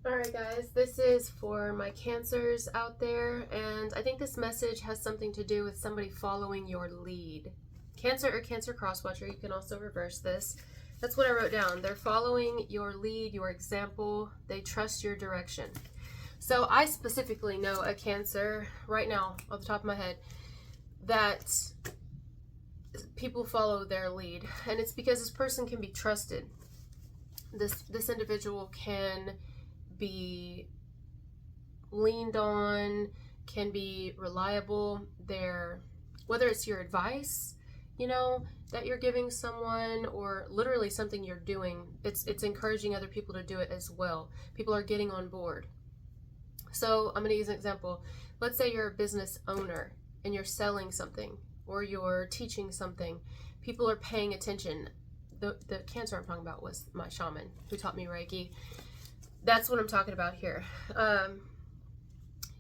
Alright guys, this is for my Cancers out there, and I think this message has something to do with somebody following your lead. Cancer or Cancer cross-watcher, you can also reverse this. That's what I wrote down. They're following your lead, your example. They trust your direction. So I specifically know a Cancer right now, off the top of my head, that people follow their lead, and it's because this person can be trusted. This individual can be leaned on, can be reliable. Whether it's your advice, that you're giving someone, or literally something you're doing, it's encouraging other people to do it as well. People are getting on board. So I'm going to use an example. Let's say you're a business owner and you're selling something or you're teaching something. People are paying attention. The Cancer I'm talking about was my shaman who taught me Reiki. That's what I'm talking about here.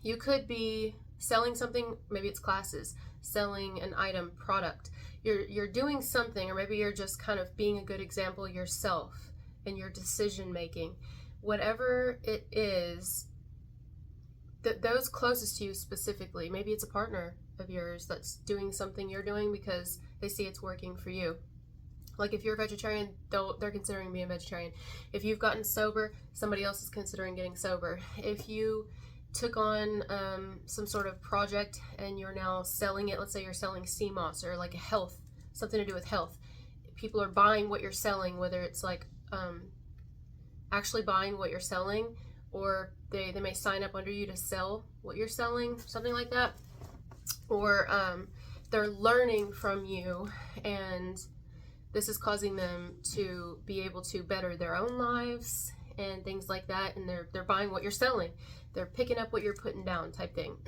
You could be selling something, maybe it's classes, selling an item, product. You're doing something, or maybe you're just kind of being a good example yourself in your decision making. Whatever it is, those closest to you specifically, maybe it's a partner of yours that's doing something you're doing because they see it's working for you. Like if you're a vegetarian, they're considering being a vegetarian. If you've gotten sober, somebody else is considering getting sober. If you took on some sort of project and you're now selling it, let's say you're selling sea moss or like something to do with health. People are buying what you're selling, whether it's like actually buying what you're selling, or they may sign up under you to sell what you're selling, something like that. Or they're learning from you, and this is causing them to be able to better their own lives and things like that. And they're buying what you're selling. They're picking up what you're putting down, type thing.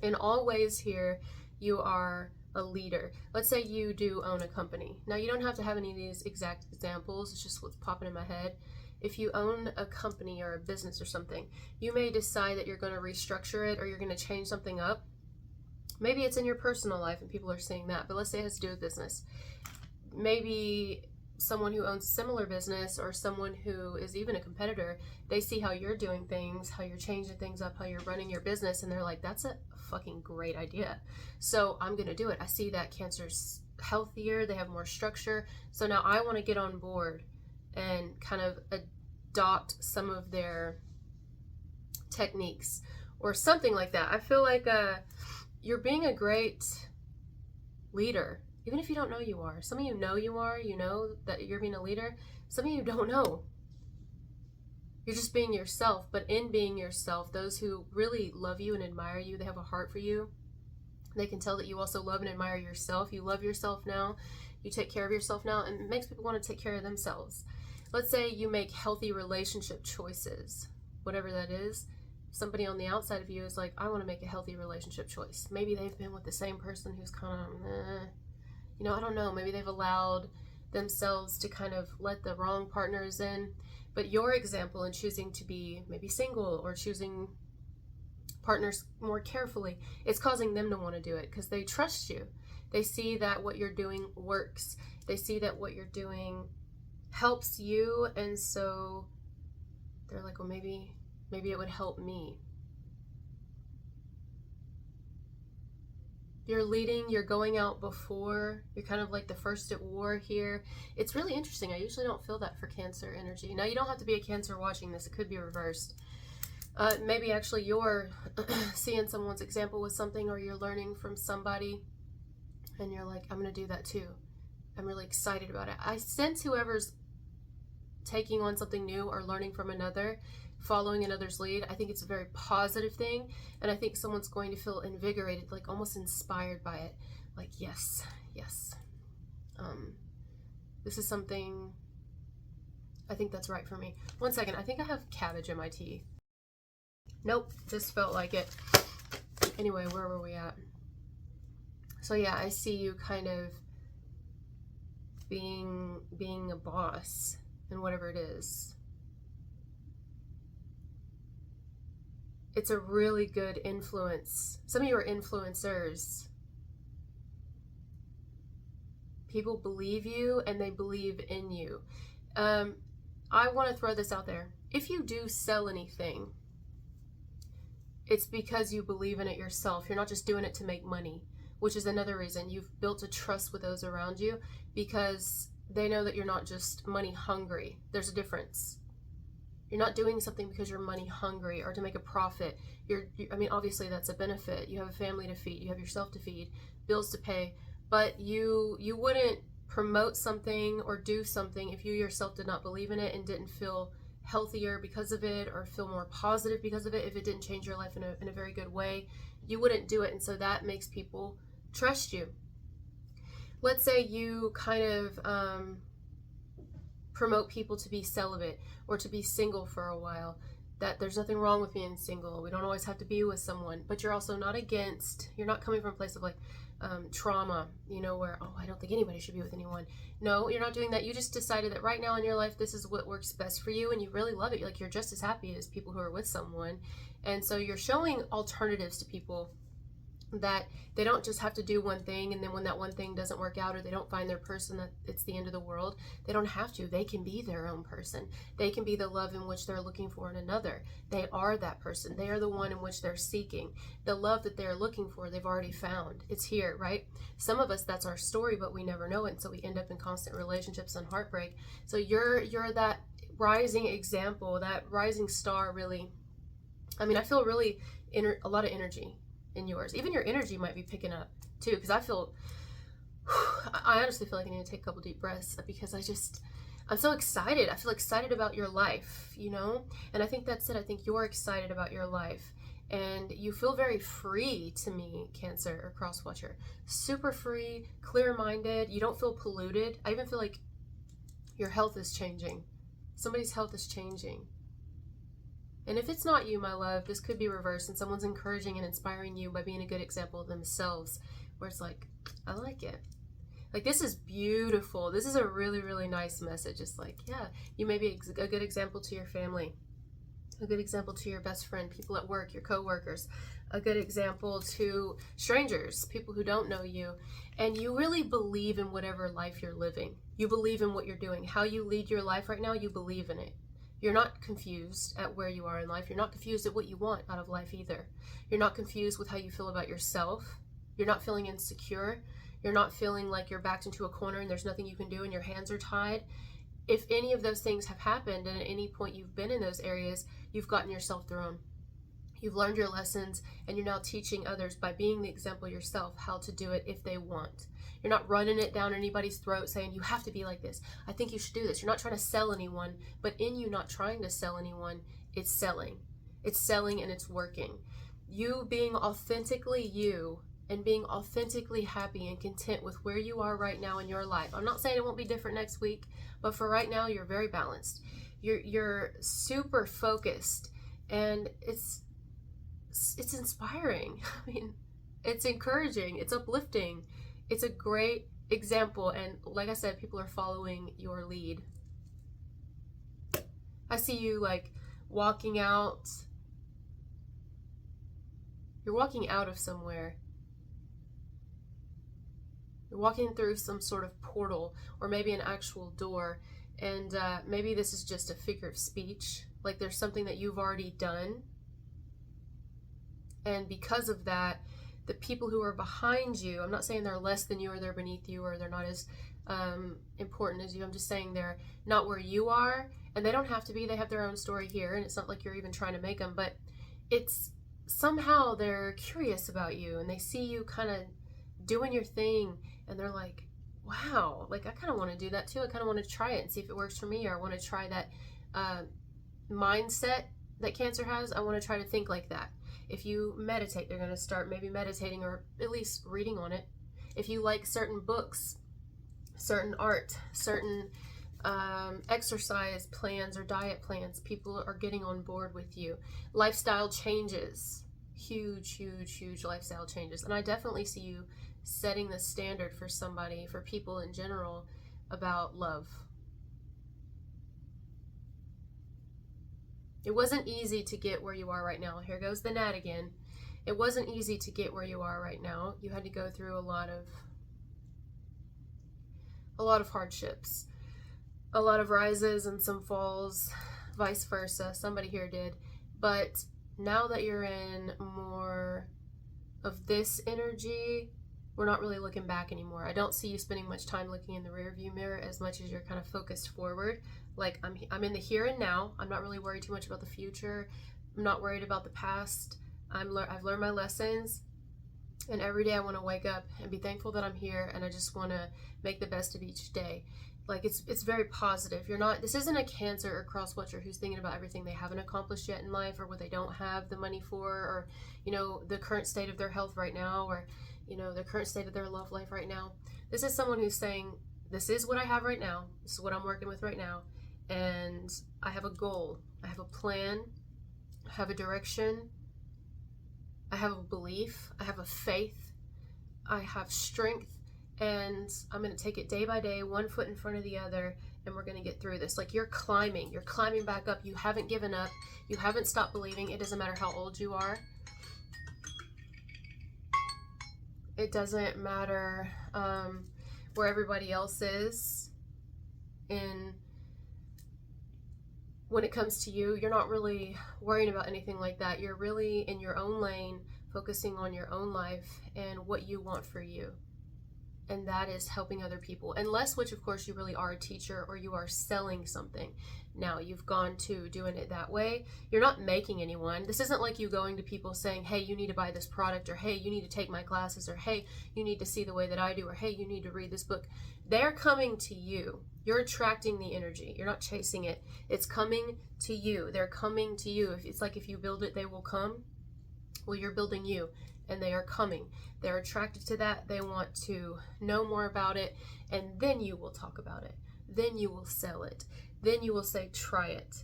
In all ways here, you are a leader. Let's say you do own a company. Now, you don't have to have any of these exact examples. It's just what's popping in my head. If you own a company or a business or something, you may decide that you're going to restructure it or you're going to change something up. Maybe it's in your personal life and people are seeing that, but let's say it has to do with business. Maybe someone who owns a similar business or someone who is even a competitor, they see how you're doing things, how you're changing things up, how you're running your business, and they're like, that's a fucking great idea. So I'm going to do it. I see that Cancer's healthier, they have more structure. So now I want to get on board and kind of adopt some of their techniques or something like that. I feel like you're being a great leader. Even if you don't know you are. Some of you know you are, you know that you're being a leader. Some of you don't know. You're just being yourself, but in being yourself, those who really love you and admire you, they have a heart for you. They can tell that you also love and admire yourself. You love yourself now. You take care of yourself now, and it makes people want to take care of themselves. Let's say you make healthy relationship choices, whatever that is. Somebody on the outside of you is like, I want to make a healthy relationship choice. Maybe they've been with the same person who's kind of, I don't know, maybe they've allowed themselves to kind of let the wrong partners in. But your example in choosing to be maybe single or choosing partners more carefully, it's causing them to want to do it because they trust you. They see that what you're doing works. They see that what you're doing helps you, and so they're like, well, maybe it would help me. You're leading, you're going out before, you're kind of like the first at war here. It's really interesting. I usually don't feel that for Cancer energy. Now, you don't have to be a Cancer watching this. It could be reversed. Maybe actually you're seeing someone's example with something, or you're learning from somebody and you're like, I'm going to do that too. I'm really excited about it. I sense whoever's taking on something new or learning from another, following another's lead, I think it's a very positive thing, and I think someone's going to feel invigorated, like almost inspired by it, like yes, this is something, I think that's right for me. One second, I think I have cabbage in my tea. Nope, just felt like it. Anyway, where were we at? So yeah, I see you kind of being a boss in whatever it is. It's a really good influence. Some of you are influencers. People believe you and they believe in you. I want to throw this out there. if you do sell anything, it's because you believe in it yourself. You're not just doing it to make money, which is another reason. You've built a trust with those around you because they know that you're not just money hungry. There's a difference. You're not doing something because you're money hungry or to make a profit. I mean, obviously that's a benefit. You have a family to feed, you have yourself to feed, bills to pay, but you wouldn't promote something or do something if you yourself did not believe in it and didn't feel healthier because of it or feel more positive because of it. If it didn't change your life in a very good way, you wouldn't do it. And so that makes people trust you. Let's say you kind of promote people to be celibate or to be single for a while, that there's nothing wrong with being single. We don't always have to be with someone, but you're also not against, you're not coming from a place of like trauma, you know, where, oh, I don't think anybody should be with anyone. No, you're not doing that. You just decided that right now in your life, this is what works best for you, and you really love it. Like, you're just as happy as people who are with someone. And so you're showing alternatives to people, that they don't just have to do one thing, and then when that one thing doesn't work out or they don't find their person, that it's the end of the world. They don't have to. They can be their own person. They can be the love in which they're looking for in another. They are that person. They are the one in which they're seeking. The love that they're looking for, they've already found. It's here, right? Some of us, that's our story, but we never know it, and so we end up in constant relationships and heartbreak. So you're that rising example, that rising star, really. I mean, I feel really a lot of energy in yours. Even your energy might be picking up too, because I honestly feel like I need to take a couple deep breaths, because I'm so excited. I feel excited about your life, you know? And I think that's it. I think you're excited about your life, and you feel very free to me, Cancer or Cross Watcher. Super free, clear-minded. You don't feel polluted. I even feel like your health is changing. Somebody's health is changing. And if it's not you, my love, this could be reversed, and someone's encouraging and inspiring you by being a good example of themselves, where it's like, I like it. Like, this is beautiful. This is a really, really nice message. It's like, yeah, you may be a good example to your family, a good example to your best friend, people at work, your coworkers, a good example to strangers, people who don't know you. And you really believe in whatever life you're living. You believe in what you're doing. How you lead your life right now, you believe in it. You're not confused at where you are in life. You're not confused at what you want out of life either. You're not confused with how you feel about yourself. You're not feeling insecure. You're not feeling like you're backed into a corner and there's nothing you can do and your hands are tied. If any of those things have happened, and at any point you've been in those areas, you've gotten yourself through them. You've learned your lessons, and you're now teaching others by being the example yourself how to do it if they want. You're not running it down anybody's throat saying, you have to be like this. I think you should do this. You're not trying to sell anyone, but in you not trying to sell anyone, it's selling. It's selling, and it's working. You being authentically you and being authentically happy and content with where you are right now in your life. I'm not saying it won't be different next week, but for right now, you're very balanced. You're super focused, and it's inspiring. I mean, it's encouraging, it's uplifting. It's a great example, and like I said, people are following your lead. I see you like walking out. You're walking out of somewhere. You're walking through some sort of portal, or maybe an actual door, and maybe this is just a figure of speech. Like, there's something that you've already done, and because of that, the people who are behind you, I'm not saying they're less than you or they're beneath you or they're not as important as you. I'm just saying they're not where you are, and they don't have to be. They have their own story here, and it's not like you're even trying to make them, but it's somehow they're curious about you, and they see you kind of doing your thing, and they're like, wow, like, I kind of want to do that too. I kind of want to try it and see if it works for me, or I want to try that mindset that Cancer has. I want to try to think like that. If you meditate, they're going to start maybe meditating, or at least reading on it. If you like certain books, certain art, certain exercise plans or diet plans, people are getting on board with you. Lifestyle changes, huge, huge, huge lifestyle changes. And I definitely see you setting the standard for somebody, for people in general, about love. It wasn't easy to get where you are right now. Here goes the gnat again. It wasn't easy to get where you are right now. You had to go through a lot of hardships, a lot of rises and some falls, vice versa. Somebody here did. But now that you're in more of this energy, we're not really looking back anymore. I don't see you spending much time looking in the rear view mirror as much as you're kind of focused forward. Like I'm in the here and now. I'm not really worried too much about the future. I'm not worried about the past. I've learned my lessons, and every day I want to wake up and be thankful that I'm here, and I just want to make the best of each day. Like it's very positive. This isn't a Cancer or cross-watcher who's thinking about everything they haven't accomplished yet in life, or what they don't have the money for, or the current state of their health right now, or the current state of their love life right now. This is someone who's saying, this is what I have right now. This is what I'm working with right now. And I have a goal. I have a plan. I have a direction. I have a belief. I have a faith. I have strength. And I'm going to take it day by day, one foot in front of the other, and we're going to get through this. Like you're climbing back up. You haven't given up. You haven't stopped believing. It doesn't matter how old you are. It doesn't matter where everybody else is when it comes to you. You're not really worrying about anything like that. You're really in your own lane, focusing on your own life and what you want for you. And that is helping other people. Unless, which of course you really are a teacher or you are selling something. Now you've gone to doing it that way. You're not making anyone. This isn't like you going to people saying, hey, you need to buy this product, or hey, you need to take my classes, or hey, you need to see the way that I do, or hey, you need to read this book. They're coming to you. You're attracting the energy. You're not chasing it. It's coming to you. They're coming to you. It's like if you build it, they will come. Well, you're building you, and they are coming. They're attracted to that. They want to know more about it, and then you will talk about it. Then you will sell it. Then you will say, try it.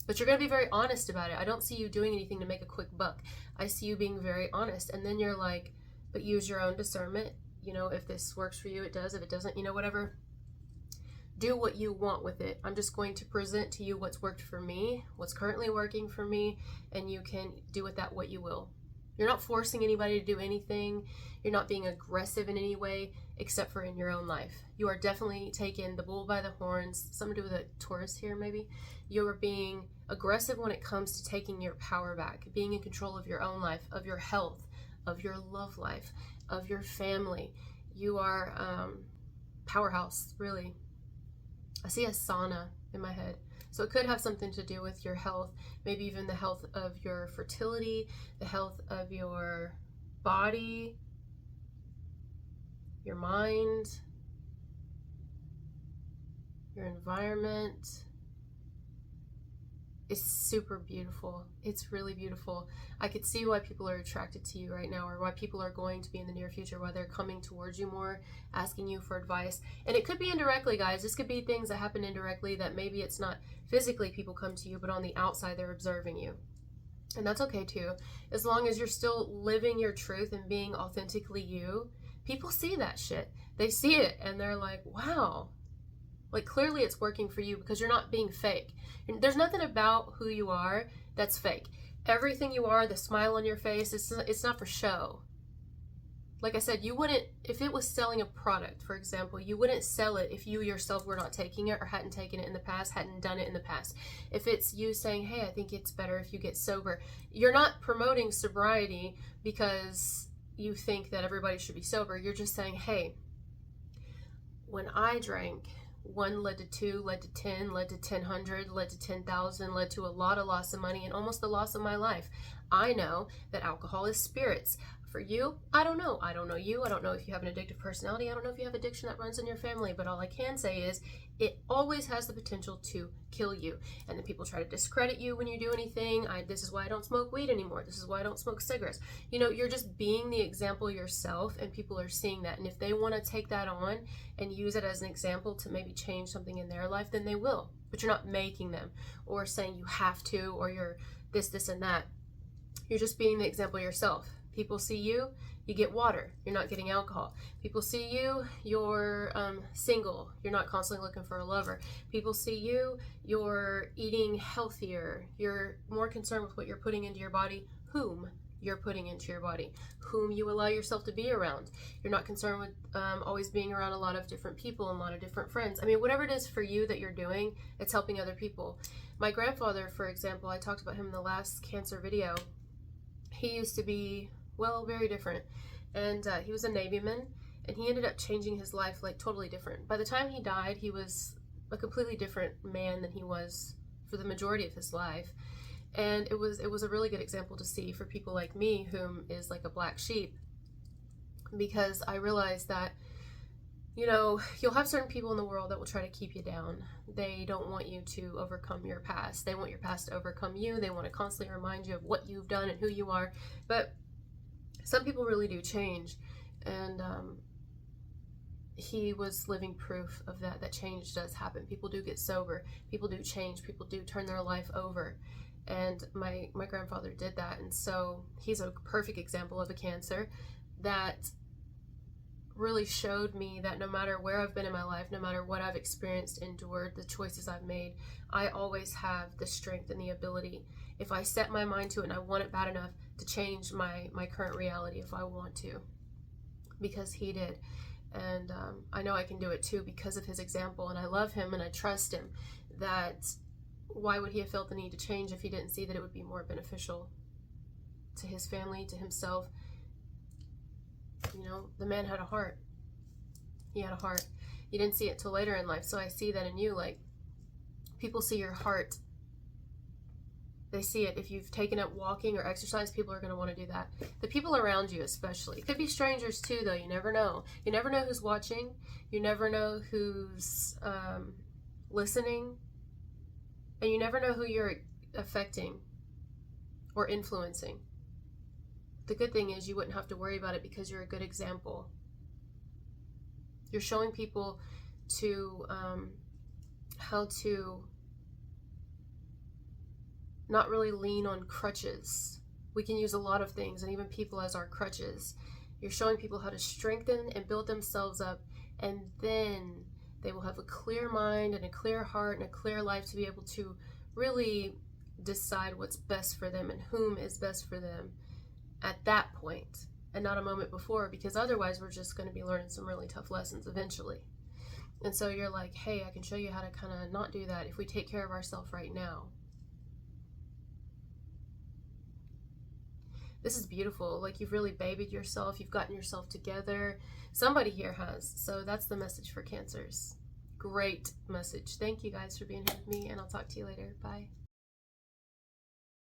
But you're going to be very honest about it. I don't see you doing anything to make a quick buck. I see you being very honest. And then you're like, but use your own discernment. If this works for you, it does. If it doesn't, whatever. Do what you want with it. I'm just going to present to you what's worked for me, what's currently working for me, and you can do with that what you will. You're not forcing anybody to do anything. You're not being aggressive in any way, except for in your own life. You are definitely taking the bull by the horns. Something to do with a Taurus here, maybe. You are being aggressive when it comes to taking your power back, being in control of your own life, of your health, of your love life, of your family. You are powerhouse, really. I see a sauna in my head. So it could have something to do with your health, maybe even the health of your fertility, the health of your body, your mind, your environment. It's super beautiful. It's really beautiful. I could see why people are attracted to you right now, or why people are going to be in the near future, why they're coming towards you more, asking you for advice. And it could be indirectly, guys. This could be things that happen indirectly, that maybe it's not physically people come to you, but on the outside they're observing you. And that's okay too. As long as you're still living your truth and being authentically you, people see that shit. They see it and they're like, wow. Like clearly it's working for you because you're not being fake. There's nothing about who you are that's fake. Everything you are, the smile on your face, it's not for show. Like I said, you wouldn't, if it was selling a product, for example, you wouldn't sell it if you yourself were not taking it or hadn't taken it in the past, hadn't done it in the past. If it's you saying, hey, I think it's better if you get sober, you're not promoting sobriety because you think that everybody should be sober. You're just saying, hey, when I drank, 1 led to 2, led to 10, led to 10,000, led to 10,000, led to a lot of loss of money and almost the loss of my life. I know that alcohol is spirits. For you, I don't know. I don't know you. I don't know if you have an addictive personality. I don't know if you have addiction that runs in your family. But all I can say is it always has the potential to kill you. And then people try to discredit you when you do anything. This is why I don't smoke weed anymore. This is why I don't smoke cigarettes. You know, you're just being the example yourself, and people are seeing that. And if they want to take that on and use it as an example to maybe change something in their life, then they will. But you're not making them or saying you have to, or you're this, and that. You're just being the example yourself. People see you, you get water, you're not getting alcohol. People see you, you're single, you're not constantly looking for a lover. People see you, you're eating healthier, you're more concerned with what you're putting into your body, whom you're putting into your body, whom you allow yourself to be around. You're not concerned with always being around a lot of different people and a lot of different friends. I mean, whatever it is for you that you're doing, it's helping other people. My grandfather, for example, I talked about him in the last cancer video. He used to be, well, very different. And he was a Navyman, and he ended up changing his life like totally different. By the time he died, he was a completely different man than he was for the majority of his life. And it was a really good example to see for people like me, whom is like a black sheep, because I realized that, you know, you'll have certain people in the world that will try to keep you down. They don't want you to overcome your past. They want your past to overcome you. They want to constantly remind you of what you've done and who you are. But some people really do change. And he was living proof of that change does happen. People do get sober. People do change. People do turn their life over. And my grandfather did that. And so he's a perfect example of a cancer that really showed me that no matter where I've been in my life, no matter what I've experienced, endured, the choices I've made, I always have the strength and the ability, if I set my mind to it and I want it bad enough, to change my current reality if I want to, because he did. And I know I can do it too because of his example, and I love him and I trust him. That why would he have felt the need to change if he didn't see that it would be more beneficial to his family, to himself? You know, the man had a heart. He had a heart. You didn't see it till later in life. So I see that in you. Like, people see your heart. They see it. If you've taken up walking or exercise, people are going to want to do that. The people around you especially. It could be strangers too, though. You never know. You never know who's watching. You never know who's listening. And you never know who you're affecting or influencing. The good thing is you wouldn't have to worry about it because you're a good example. You're showing people to how to not really lean on crutches. We can use a lot of things and even people as our crutches. You're showing people how to strengthen and build themselves up, and then they will have a clear mind and a clear heart and a clear life to be able to really decide what's best for them and whom is best for them at that point, and not a moment before, because otherwise we're just going to be learning some really tough lessons eventually. And so you're like, hey, I can show you how to kind of not do that if we take care of ourselves right now. This is beautiful. Like, you've really babied yourself. You've gotten yourself together. Somebody here has. So that's the message for Cancers. Great message. Thank you guys for being here with me, and I'll talk to you later. Bye.